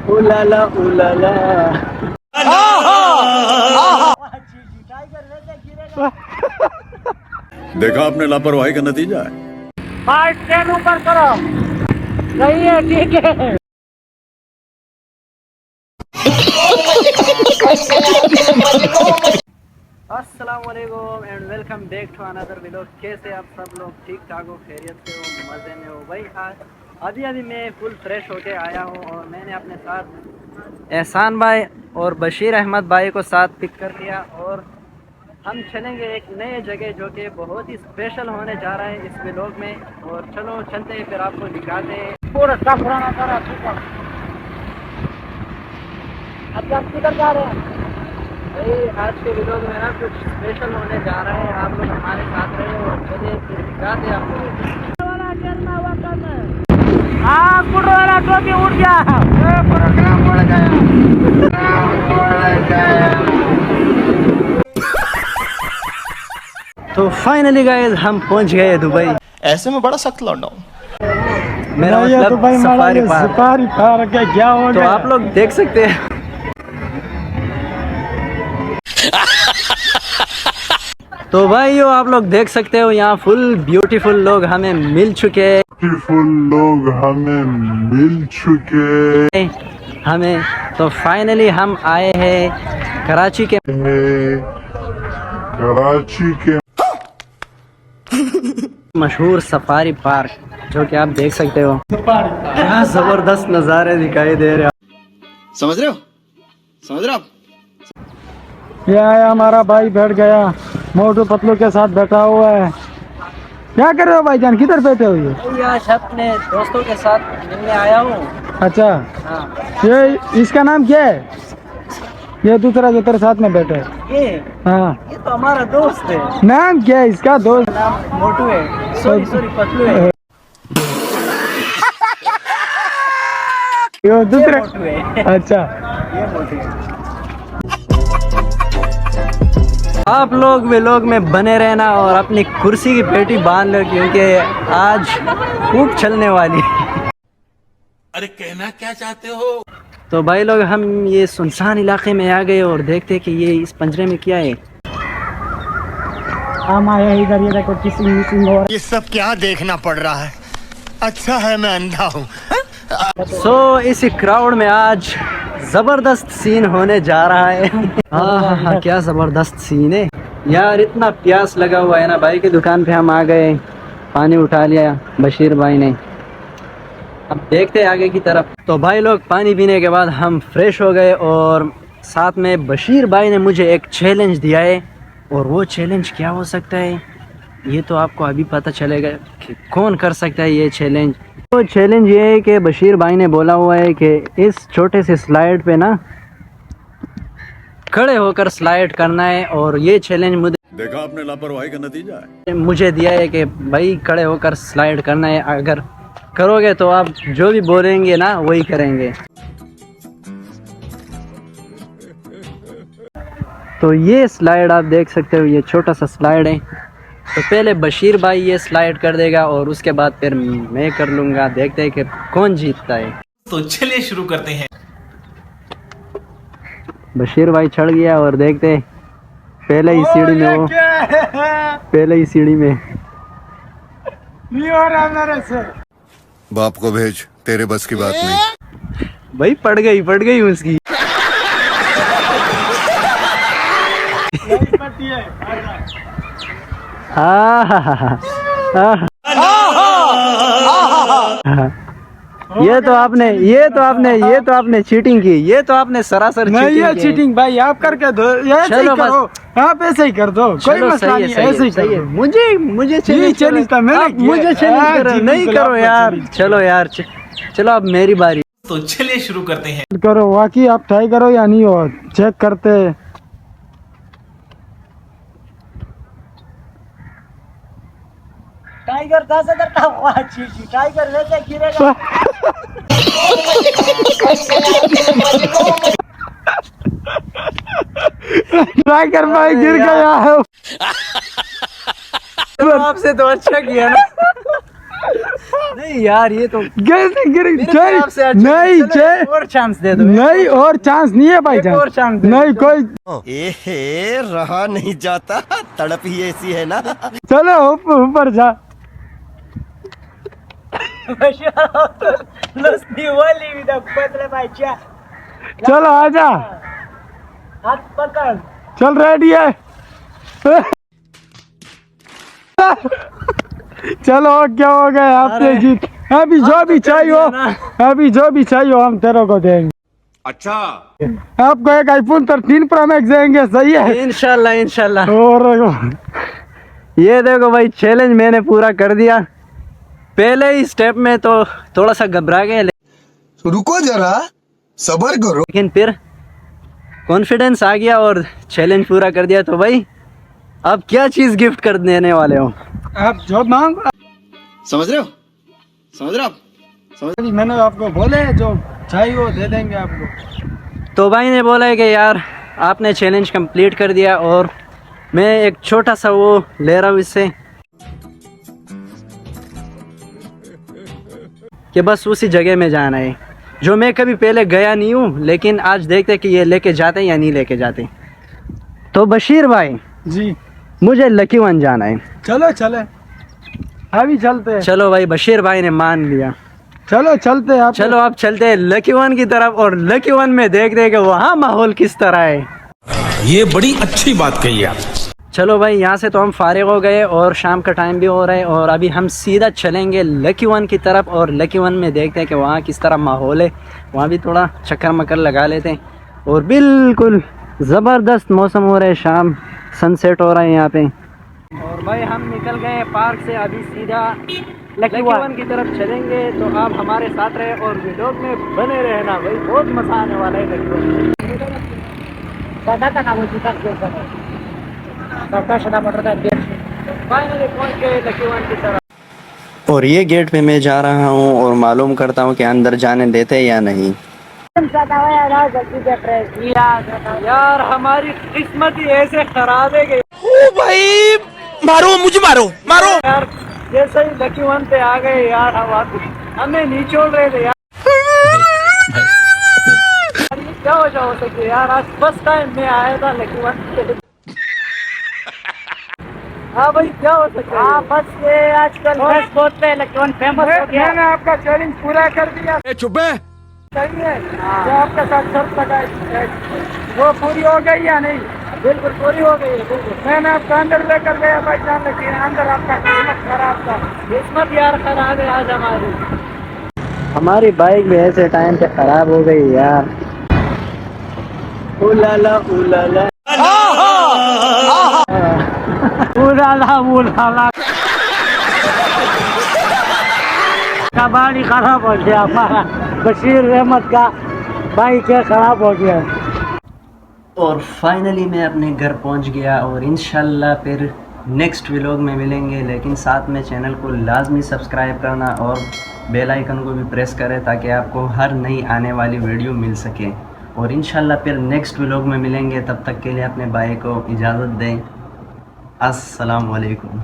उलाला उलाला। देखा आपने लापरवाही का नतीजा है। ट्रेन ऊपर करो। सही है, ठीक है। अस्सलाम वालेकुम and welcome back to another vlog. कैसे आप सब लोग? ठीक ठाक हो, खैरियत से हो, मज़े में हो? भाई आज अभी मैं फुल फ्रेश होके आया हूँ और मैंने अपने साथ एहसान भाई और बशीर अहमद भाई को साथ पिक कर लिया और हम चलेंगे एक नए जगह जो कि बहुत ही स्पेशल होने जा रहा है इस व्लॉग में। और चलो चलते हैं, फिर आपको दिखाते हैं पूरा पुराना सारा। अब आप किधर जा रहे हैं? भाई आज के वीडियो में ना कुछ स्पेशल होने जा रहा है, आप लोग हमारे साथ रहे और चलिए फिर दिखाते हैं आप लोगों को। उड़ गया, प्रोग्राम उड़ गया। तो फाइनली गाइस हम पहुंच गए दुबई। ऐसे में बड़ा सख्त लौंडा हूं। मेरा मतलब सफारी पार्क है, क्या हो तो आप लोग देख सकते हैं। तो भाइयों आप लोग देख सकते हो यहाँ फुल ब्यूटीफुल लोग हमें मिल चुके हमें तो फाइनली हम आए हैं कराची के मशहूर सफारी पार्क, जो कि आप देख सकते हो। क्या जबरदस्त नज़ारे दिखाई दे रहे हैं। समझ रहे हो आप? ये आया हमारा भाई, बैठ गया मोटू पतलू के साथ बैठा हुआ है। क्या कर रहे हो भाईजान, किधर बैठे हो? ये अपने दोस्तों के साथ मिलने आया हूँ। अच्छा हाँ। ये इसका नाम क्या है? ये दूसरा जो तेरे साथ में बैठा है ये? हाँ ये तो हमारा दोस्त है। नाम क्या है इसका? दोस्त नाम मोटू है। सॉरी पतलू है। ये दूसरा मोटू है। अच्छा ये मोटू है। आप लोग व्लॉग में बने रहना और अपनी कुर्सी की पेटी बांध लो, क्योंकि आज खूब चलने वाली। अरे कहना क्या चाहते हो? तो भाई लोग हम ये सुनसान इलाके में आ गए और देखते कि ये इस पंजरे में क्या है। हम आए इधर, ये देखो किसिंग हो रहा है। ये सब क्या देखना पड़ रहा है? अच्छा है मैं अंधा हूँ। सो इस क्राउड में आज जबरदस्त सीन होने जा रहा है। हाँ क्या जबरदस्त सीन है यार। इतना प्यास लगा हुआ है ना। भाई की दुकान पे हम आ गए, पानी उठा लिया बशीर भाई ने। अब देखते हैं आगे की तरफ। तो भाई लोग पानी पीने के बाद हम फ्रेश हो गए और साथ में बशीर भाई ने मुझे एक चैलेंज दिया है। और वो चैलेंज क्या हो सकता है ये तो आपको अभी पता चलेगा कि कौन कर सकता है ये चैलेंज। तो चैलेंज ये है कि बशीर भाई ने बोला हुआ है कि इस छोटे से स्लाइड पे ना खड़े होकर स्लाइड करना है। और ये चैलेंज देखा आपने लापरवाही का नतीजा है। मुझे दिया है कि भाई खड़े होकर स्लाइड करना है। अगर करोगे तो आप जो भी बोलेंगे ना वही करेंगे। तो ये स्लाइड आप देख सकते हो, ये छोटा सा स्लाइड है। तो पहले बशीर भाई ये स्लाइड कर देगा और उसके बाद फिर मैं कर लूँगा। देखते हैं कि कौन जीतता है। तो चलिए शुरू करते हैं। बशीर भाई चढ़ गया और देखते हैं पहले ही सीढ़ी में वो पहले ही सीढ़ी में नहीं हो रहा मेरे से। बाप को भेज, तेरे बस की बात नहीं। भाई पड़ गई उसकी। ये तो आपने चीटिंग की। ये तो आपने सरासर नहीं, ये चीटिंग भाई आप करके दो। चलो बस आप ऐसे ही कर दो, कोई मसला नहीं, ऐसे ही सही है। मुझे चैलेंज था, मुझे चैलेंज नहीं करो यार। चलो यार चलो अब मेरी बारी। तो चलिए शुरू करते हैं। करो वाकई आप ट्राई करो या नहीं हो, चेक करते। टाइगर 10,000 का टाइगर वैसे गिरेगा। टाइगर भाई गिर गया है। आपसे तो अच्छा किया ना। नहीं यार ये तो कैसे गिर मेरे जय तरफ से अच्छा नहीं चलो, जय एक और चांस दे दो नहीं और चांस नहीं है भाई एक और chance दे नहीं दो। कोई ए रहा नहीं जाता, तड़प ही ऐसी है ना। चलो ऊपर जा चलो आजा हाथ पकड़ चल रेडी है चलो क्या हो गया आपने अरे, जीत अभी जो भी चाहिए हो ना। अभी जो भी चाहिए हो हम तेरे को देंगे अच्छा आपको एक आईफोन 13 प्रो मैक्स देंगे सही है इंशाल्लाह इंशाल्लाह और ये देखो भाई चैलेंज मैंने पूरा कर दिया पहले ही स्टेप में तो थोड़ा सा घबरा गए रुको जरा, सबर करो। लेकिन फिर कॉन्फिडेंस आ गया और चैलेंज पूरा कर दिया तो भाई अब क्या चीज गिफ्ट कर देने वाले हो आप जो मांगो समझ रहे हो, समझ रहे हो आप? मैंने आपको बोले जो चाहिए वो दे देंगे आपको तो भाई ने बोला है कि यार आपने चैलेंज कंप्लीट कर दिया और मैं एक छोटा सा वो ले रहा हूँ इससे कि बस उसी जगह में जाना है जो मैं कभी पहले गया नहीं हूँ लेकिन आज देखते कि ये लेके जाते या नहीं लेके जाते तो बशीर भाई जी मुझे लकी वन जाना है चलो चले अभी चलते हैं चलो भाई बशीर भाई ने मान लिया चलो चलते हैं आप चलो आप चलते हैं लकी वन की तरफ और लकी वन में देखते हैं कि वहाँ माहौल किस तरह है ये बड़ी अच्छी बात कही आप चलो भाई यहाँ से तो हम फारिग हो गए और शाम का टाइम भी हो रहा है और अभी हम सीधा चलेंगे लकी वन की तरफ और लकी वन में देखते हैं कि वहाँ किस तरह माहौल है वहाँ भी थोड़ा चक्कर मक्कर लगा लेते हैं और बिल्कुल ज़बरदस्त मौसम हो रहा है शाम सनसेट हो रहा है यहाँ पे और भाई हम निकल गए पार्क से अभी सीधा लकी वन की तरफ चलेंगे तो आप हमारे साथ रहे और वीडियो में बने रहना भाई बहुत मज़ा आने वाला है लकी वन फाइनली पहुंच गए लकी वन की तरफ और ये गेट पे मैं जा रहा हूँ और मालूम करता हूँ कि अंदर जाने देते हैं या नहीं यार हमारी किस्मत ही ऐसे खराब है कि ओ भाई मारो मुझे मारो मारो यार जैसे ही लकी वन पे आ गए यार हमें नहीं छोड़ रहे थे यार क्या वजह हो सकती है यार आज फर्स्ट टाइम मैं आया था लकी वन पे हाँ भाई क्या हो सकता है हाँ बस ये आजकल बस बहुत पे लकी वन फेमस हो गया मैंने आपका चैलेंज पूरा कर दिया चुप है सही है जो आपके साथ शर्त लगाई वो पूरी हो गई या नहीं बिल्कुल पूरी हो गई है बिल्कुल मैंने आपका अंदर लेकर गया भाई जान लेकिन अंदर आपका किस्मत खराब था किस्मत यार खराब है आज हमारी बाइक भी ऐसे टाइम पे खराब हो गई यार उलाला उलाला उलाला कबाड़ी खराब हो गया हमारा बशीर अहमद का बाइक खराब हो गया और फाइनली मैं अपने घर पहुंच गया और इंशाल्लाह फिर नेक्स्ट व्लॉग में मिलेंगे लेकिन साथ में चैनल को लाजमी सब्सक्राइब करना और बेल आइकन को भी प्रेस करें ताकि आपको हर नई आने वाली वीडियो मिल सके और इंशाल्लाह फिर नेक्स्ट व्लॉग में मिलेंगे तब तक के लिए अपने भाई को इजाज़त दें अस्सलाम वालेकुम।